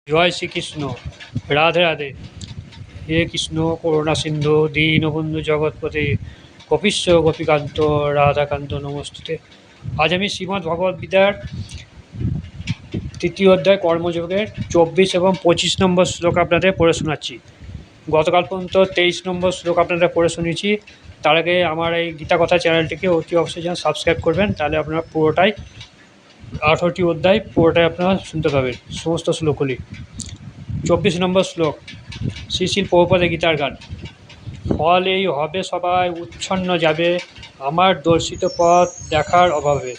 জয় শ্রীকৃষ্ণ। রাধে রাধে। হে কৃষ্ণ করুণা সিন্ধু দীনবন্ধু জগৎপতি কপিশ্ব গোপীকান্ত রাধাকান্ত নমস্তুতে। আজ আমি শ্রীমদ্ ভগবদ্গীতার তৃতীয় অধ্যায় কর্মযোগের 24 এবং 25 নম্বর শ্লোক আপনাদের পড়ে শোনাচ্ছি। গতকাল পর্যন্ত 23 নম্বর শ্লোক আপনাদের পড়ে শুনেছি। তার আগে আমার এই গীতা কথা চ্যানেলটিকে অতি অবশ্যই যেন সাবস্ক্রাইব করবেন, তাহলে আপনারা পুরোটাই 18টি অধ্যায় পুরোটাই আপনারা শুনতে পাবেন, সমস্ত শ্লোকগুলি। 24 নম্বর শ্লোক, শ্রী শিল প্রভুপাদের গীতার গান। ফল এই হবে সবাই উচ্ছন্ন যাবে, আমার দর্শিত পথ দেখার অভাবে।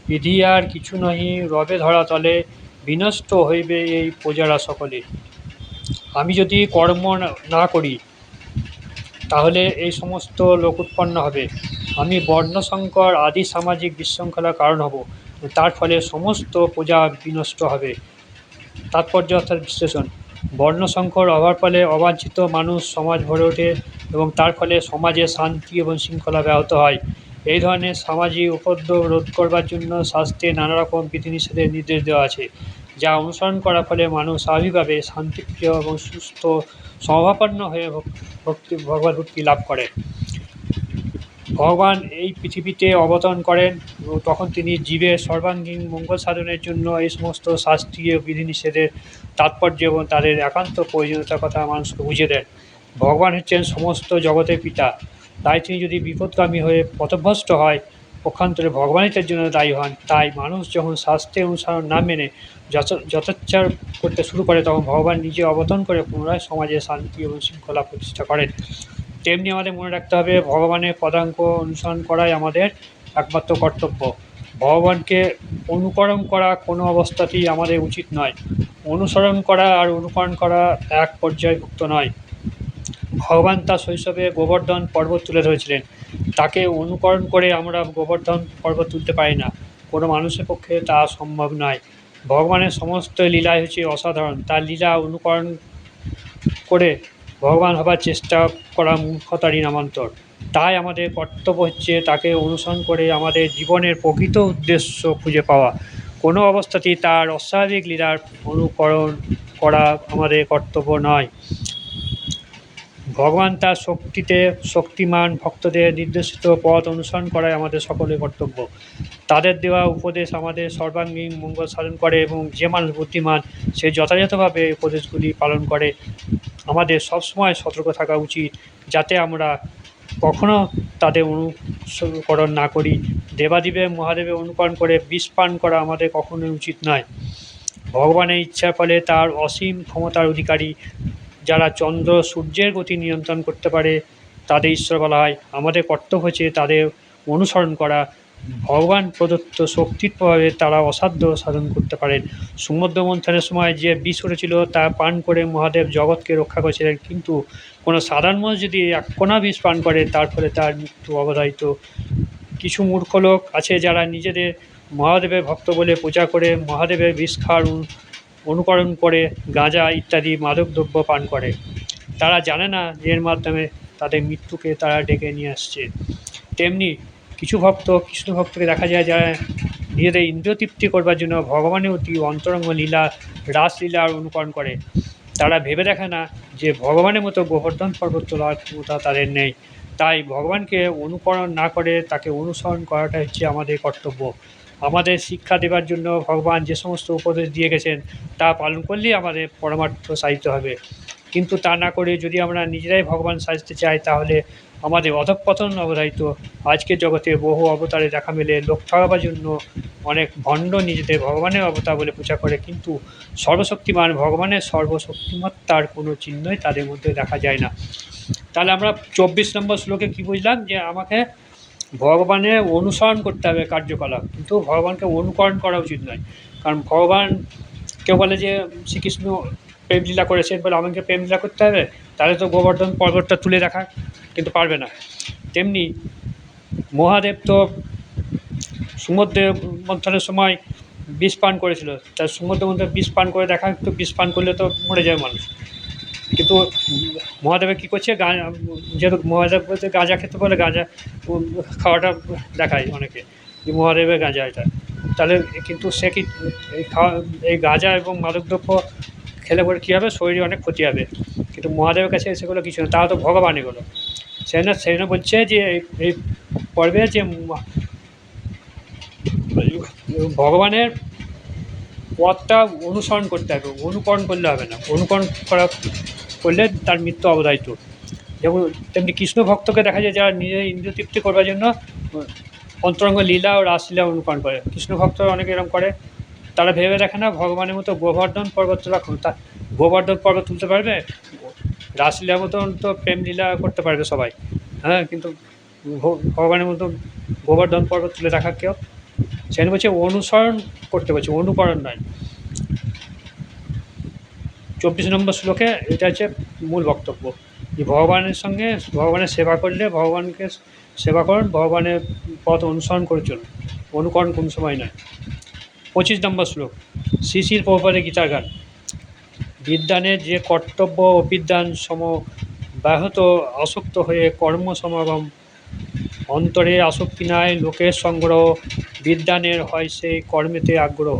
বিধি আর কিছু নহি রবে ধরা তলে, বিনষ্ট হইবে এই প্রজারা সকলে। আমি যদি কর্ম না করি তাহলে এই সমস্ত লোক উৎপন্ন হবে। আমি বর্ণসংকর আদি সামাজিক বিশৃঙ্খলার কারণ হব, তার ফলে সমস্ত প্রজা বিনষ্ট হবে। তাৎপর্য অর্থাৎ বিশ্লেষণ। বর্ণসংকর হওয়ার ফলে অবাঞ্ছিত মানুষ সমাজ ভরে ওঠে এবং তার ফলে সমাজে শান্তি এবং শৃঙ্খলা ব্যাহত হয়। এই ধরনের সামাজিক উপদ্রব রোধ করবার জন্য শাস্ত্রে নানা রকম বিধিনিষেধের নির্দেশ দেওয়া আছে, যা অনুসরণ করার ফলে মানুষ স্বাভাবিকভাবে শান্তিপ্রিয় এবং সুস্থ সমভাবাপন্ন হয়ে ভগবত ভক্তি লাভ করে। ভগবান এই পৃথিবীতে অবতরণ করেন এবং তখন তিনি জীবের সর্বাঙ্গীন মঙ্গল সাধনের জন্য এই সমস্ত শাস্ত্রীয় বিধিনিষেধের তাৎপর্য এবং তাদের একান্ত প্রয়োজনীয়তার কথা মানুষকে বুঝিয়ে দেন। ভগবান হচ্ছেন সমস্ত জগতের পিতা, তাই তিনি যদি বিপদগামী হয়ে পথভ্রষ্ট হয় পক্ষান্তরে ভগবানই তার জন্য দায়ী হন। তাই মানুষ যখন শাস্ত্রের অনুসরণ না মেনে যথেচ্ছার করতে শুরু করে, তখন ভগবান নিজে অবতরণ করে পুনরায় সমাজে শান্তি এবং শৃঙ্খলা প্রতিষ্ঠা করেন। তেমনি আমাদের মনে রাখতে হবে, ভগবানের পদাঙ্ক অনুসরণ করাই আমাদের একমাত্র কর্তব্য। ভগবানকে অনুকরণ করা কোনো অবস্থাতেই আমাদের উচিত নয়। অনুসরণ করা আর অনুকরণ করা এক পর্যায়ভুক্ত নয়। ভগবান তার শৈশবে গোবর্ধন পর্বত তুলে ধরেছিলেন, তাকে অনুকরণ করে আমরা গোবর্ধন পর্বত তুলতে পারি না। কোনো মানুষের পক্ষে তা সম্ভব নয়। ভগবানের সমস্ত লীলাই হচ্ছে অসাধারণ, তার লীলা অনুকরণ করে ভগবান হবার চেষ্টা করা মূর্খতারই নামান্তর। তাই আমাদের কর্তব্য হচ্ছে তাকে অনুসরণ করে আমাদের জীবনের প্রকৃত উদ্দেশ্য খুঁজে পাওয়া। কোনো অবস্থাতেই তার অস্বাভাবিক লীলার অনুকরণ করা আমাদের কর্তব্য নয়। ভগবান তার শক্তিতে শক্তিমান ভক্তদের নির্দেশিত পথ অনুসরণ করাই আমাদের সকলের কর্তব্য। তাদের দেওয়া উপদেশ আমাদের সর্বাঙ্গীন মঙ্গল সাধন করে এবং যে মানুষ বুদ্ধিমান সে যথাযথভাবে উপদেশগুলি পালন করে। আমাদের সবসময় সতর্ক থাকা উচিত যাতে আমরা কখনো তাদের অনুকরণ না করি। দেবাদিদেব মহাদেবের অনুকরণ করে বিষ পান করা আমাদের কখনোই উচিত নয়। ভগবানের ইচ্ছার ফলে তার অসীম ক্ষমতার অধিকারী যারা চন্দ্র সূর্যের গতি নিয়ন্ত্রণ করতে পারে তাদের ঈশ্বর বলা হয়। আমাদের কর্তব্য হচ্ছে তাদের অনুসরণ করা। ভগবান প্রদত্ত শক্তির প্রভাবে তারা অসাধ্য সাধন করতে পারেন। সমুদ্র মন্থনের সময় যে বিষ উঠেছিল তা পান করে মহাদেব জগৎকে রক্ষা করেছিলেন, কিন্তু কোনো সাধারণ মানুষ যদি এক কণা বিষ পান করে তার ফলে তার মৃত্যু অবধারিত। কিছু মূর্খ লোক আছে যারা নিজেদের মহাদেবের ভক্ত বলে পূজা করে মহাদেবের বিষ খাওয়ার অনুকরণ করে গাঁজা ইত্যাদি মাদকদ্রব্য পান করে। তারা জানে না যে এর মাধ্যমে তাদের মৃত্যুকে তারা ডেকে নিয়ে আসছে। তেমনি কিছু ভক্ত কৃষ্ণ ভক্তকে দেখা যায় যারা নিজেদের ইন্দ্রিয় তৃপ্তি করবার জন্য ভগবানের অতি অন্তরঙ্গ লীলা রাসলীলার অনুকরণ করে। তারা ভেবে দেখে না যে ভগবানের মতো গোবর্ধন পর্বত তোলার ক্ষমতা তাদের নেই। তাই ভগবানকে অনুকরণ না করে তাকে অনুসরণ করাটা হচ্ছে আমাদের কর্তব্য। আমাদের শিক্ষা দেবার জন্য ভগবান যে সমস্ত উপদেশ দিয়ে গেছেন তা পালন করলেই আমাদের পরমার্থ সাধিত হবে। কিন্তু তা না করে যদি আমরা নিজেরাই ভগবান সাজতে চাই তাহলে আমাদের অধঃপতন অবধারিত। আজকের জগতে বহু অবতারে দেখা মেলে লোক ঠকাবার জন্য অনেক ভণ্ড নিজেদের ভগবানের অবতার বলে পূজা করে, কিন্তু সর্বশক্তিমান ভগবানের সর্বশক্তিমত্তার কোনো চিহ্নই তাদের মধ্যে দেখা যায় না। তাহলে আমরা 24 নম্বর শ্লোকে কী বুঝলাম, যে আমাকে ভগবানের অনুসরণ করতে হবে কার্যকলাপ, কিন্তু ভগবানকে অনুকরণ করা উচিত নয়। কারণ ভগবান কেউ বলে যে শ্রীকৃষ্ণ প্রেমলীলা করেছেন বলে আমাকে প্রেমলীলা করতে হবে, তাহলে তো গোবর্ধন পর্বতটা তুলে দেখা, কিন্তু পারবে না। তেমনি মহাদেব তো সমুদ্রে মন্থনের সময় বিষ পান করেছিল, তার সমুদ্রের মধ্যে বিষ পান করে দেখা, তো বিষ পান করলে তো মরে যায় মানুষ। কিন্তু মহাদেবে কী করছে, যেহেতু মহাদেব বলতে গাঁজা খেতে বলে গাঁজা খাওয়াটা দেখায় অনেকে যে মহাদেবের গাঁজা এটা, তাহলে কিন্তু সে কি এই গাঁজা এবং মাদকদ্রব্য খেলে পরে কী হবে, শরীরে অনেক ক্ষতি হবে, কিন্তু মহাদেবের কাছে সেগুলো কিছু না, তারা তো ভগবান এগুলো। সেই জন্য বলছে যে এই পর্বে যে ভগবানের পথটা অনুসরণ করতে হবে, অনুকরণ করলে হবে না, অনুকরণ করলে তার মৃত্যু অবধারিত। যেমন তেমনি কৃষ্ণ ভক্তকে দেখা যায় যারা নিজের ইন্দ্রিয় তৃপ্তি করবার জন্য অন্তরঙ্গ লীলা ও রাসলীলা অনুকরণ করে। কৃষ্ণ ভক্তরা অনেকে এরকম করে, তারা ভেবে দেখে না ভগবানের মতো গোবর্ধন পর্বত তোলা, তা গোবর্ধন পর্বত তুলতে পারবে, রাসলীলার মতন তো প্রেম লীলা করতে পারবে সবাই, হ্যাঁ, কিন্তু ভগবানের মতো গোবর্ধন পর্বত তুলে রাখা কেউ, সেখানে বলছে অনুসরণ করতে বলছে, অনুকরণ নয়। 24 নম্বর শ্লোকে এটা হচ্ছে মূল বক্তব্য, যে ভগবানের সঙ্গে ভগবানের সেবা করলে ভগবানকে সেবা করুন, ভগবানের পথ অনুসরণ করে চলুন, অনুকরণ কোন সময় নয়। 25 নম্বর শ্লোক, শ্রী শ্রী প্রভুপাদের গীতার গান। বিদ্যানের যে কর্তব্য অবিদ্যান সম ব্যাহত আসক্ত হয়ে কর্ম সমাগম, অন্তরে আসক্তি নাই লোকের সংগ্রহ, বিদ্যানের হয় সেই কর্মেতে আগ্রহ।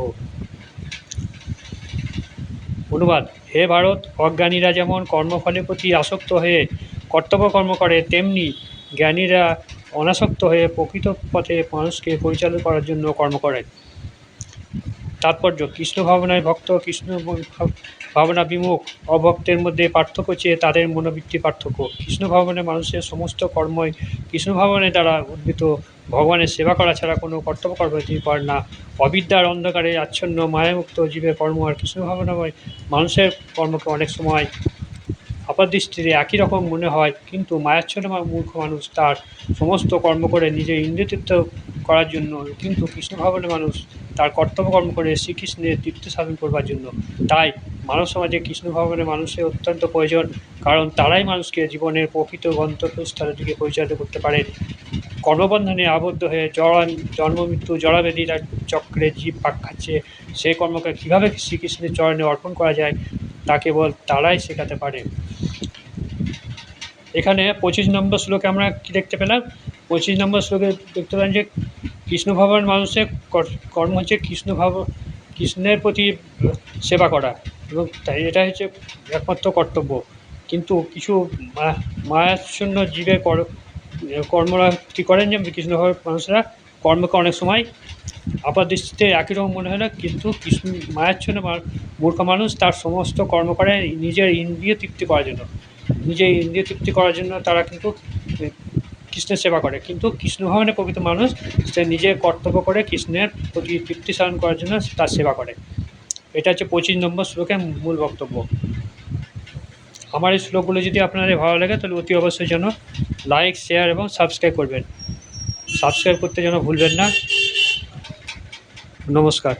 অনুবাদ, হে ভারত, অজ্ঞানীরা যেমন কর্মফলের প্রতি আসক্ত হয়ে কর্তব্য কর্ম করে, তেমনি জ্ঞানীরা অনাসক্ত হয়ে প্রকৃত পথে মানুষকে পরিচালনা করার জন্য কর্ম করে। তাৎপর্য, কৃষ্ণ ভাবনায় ভক্ত, কৃষ্ণ ভাবনা বিমুখ অভক্তের মধ্যে পার্থক্য চেয়ে তাদের মনোবৃত্তি পার্থক্য। কৃষ্ণ ভাবনায় মানুষের সমস্ত কর্মই কৃষ্ণ ভাবনের দ্বারা উদ্ভূত, ভগবানের সেবা করা ছাড়া কোনো কর্তব্য কর্ম তিনি করেন না। অবিদ্যার অন্ধকারে আচ্ছন্ন মায়ামুক্ত জীবের কর্ম আর কৃষ্ণ ভাবনাময় মানুষের কর্মকে অনেক সময় আপাতদৃষ্টিতে একই রকম মনে হয়, কিন্তু মায়াচ্ছন্ন মূর্খ মানুষ তার সমস্ত কর্ম করে নিজের ইন্দ্রিয় তৃপ্ত করার জন্য, কিন্তু কৃষ্ণ ভাবনের মানুষ তার কর্তব্য কর্ম করে শ্রীকৃষ্ণের তৃপ্তি সাধন করবার জন্য। তাই মানব সমাজে কৃষ্ণ ভাবনের মানুষের অত্যন্ত প্রয়োজন, কারণ তারাই মানুষকে জীবনের প্রকৃত গন্তব্যস্থলের দিকে পরিচালিত করতে পারে। কর্মবন্ধনে আবদ্ধ হয়ে জন্ম মৃত্যু জড়াবেদির চক্রে জীব পাক খাচ্ছে, সেই কর্মকে কীভাবে শ্রীকৃষ্ণের চরণে অর্পণ করা যায় তা কেবল তারাই শেখাতে পারে। এখানে 25 নম্বর শ্লোকে আমরা কী দেখতে পেলাম? 25 নম্বর শ্লোকে দেখতে পেলাম যে কৃষ্ণ ভাবন মানুষের কর্ম হচ্ছে কৃষ্ণের প্রতি সেবা করা, এবং তাই এটা হচ্ছে একমাত্র কর্তব্য। কিন্তু কিছু মায়াচ্ছন্ন জীবের কর্মরা কী করেন, যে কৃষ্ণ ভাবের মানুষরা কর্মকে অনেক সময় আপাতদৃষ্টিতে একই রকম মনে হয় না, কিন্তু কৃষ্ণ মায়াচ্ছন্ন মূর্খ মানুষ তার সমস্ত কর্ম করে নিজের ইন্দ্রিয় তৃপ্তি করার জন্য, নিজের ইন্দ্রিয় তৃপ্তি করার জন্য তারা কিন্তু কৃষ্ণের সেবা করে, কিন্তু কৃষ্ণ ভবনের প্রকৃত মানুষ সে নিজের কর্তব্য করে কৃষ্ণের প্রতি তৃপ্তি সাধন করার জন্য তার সেবা করে। এটা হচ্ছে 25 নম্বর শ্লোকের মূল বক্তব্য। আমার এই শ্লোকগুলো যদি আপনাদের ভালো লাগে তাহলে অতি অবশ্যই যেন লাইক, শেয়ার এবং সাবস্ক্রাইব করবেন। সাবস্ক্রাইব করতে যেন ভুলবেন না। নমস্কার।